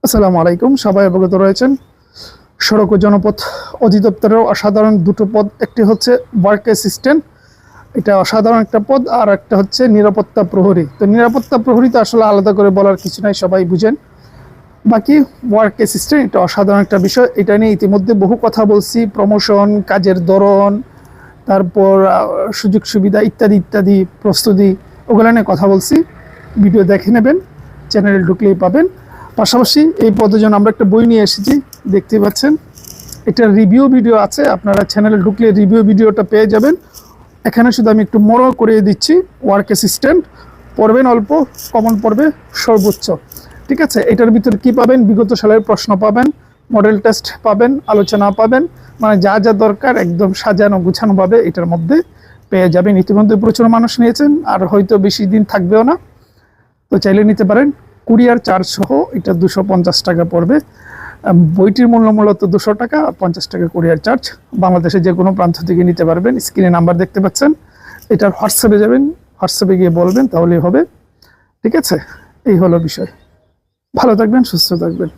আসসালামু আলাইকুম, সবাই অবগত রয়েছেন সড়ক ও জনপথ অধিদপ্তরের অসাধারণ দুটো পদ। একটি হচ্ছে ওয়ার্ক অ্যাসিস্ট্যান্ট, এটা অসাধারণ একটা পদ, আর একটা হচ্ছে নিরাপত্তা প্রহরী। তো নিরাপত্তা প্রহরী তো আসলে আলাদা করে বলার কিছু নাই, সবাই বুঝেন। বাকি ওয়ার্ক অ্যাসিস্ট্যান্ট এটা অসাধারণ একটা বিষয়। এটা নিয়ে ইতিমধ্যে বহু কথা বলছি, প্রমোশন, কাজের ধরন, তারপর সুযোগ সুবিধা ইত্যাদি ইত্যাদি, প্রস্তুতি, ওগুলো নিয়ে কথা বলছি। ভিডিও দেখে নেবেন, চ্যানেলে ঢুকলেই পাবেন। পাশাপাশি এই পদের জন্য আমরা একটা বই নিয়ে এসেছি, দেখতে পাচ্ছেন। এটার রিভিউ ভিডিও আছে, আপনারা চ্যানেলে ঢুকলে রিভিউ ভিডিওটা পেয়ে যাবেন। এখানে শুধু আমি একটু মোড় করে দিচ্ছি। ওয়ার্ক অ্যাসিস্ট্যান্ট পড়বেন অল্প, কমন পড়বে সর্বোচ্চ, ঠিক আছে। এটার ভিতরে কি পাবেন? বিগত সালের প্রশ্ন পাবেন, মডেল টেস্ট পাবেন, আলোচনা পাবেন, মানে যা যা দরকার একদম সাজানো গুছানোভাবে এটার মধ্যে পেয়ে যাবেন। ইতিমধ্যে প্রচুর মানুষ নিয়েছেন, আর হয়তো বেশি দিন থাকবেও না, তো চাইলে নিতে পারেন। কুরিয়ার চার্জ সহ এটা 250 টাকা পড়বে। বইটির মূল্য মূলত 200 টাকা, আর 50 টাকা কুরিয়ার চার্জ। বাংলাদেশে যে কোনো প্রান্ত থেকে নিতে পারবেন। স্ক্রিনে নাম্বার দেখতে পাচ্ছেন, এটার হোয়াটসঅ্যাপে যাবেন, হোয়াটসঅ্যাপে গিয়ে বলবেন, তাহলেই হবে, ঠিক আছে। এই হলো বিষয়। ভালো থাকবেন, সুস্থ থাকবেন।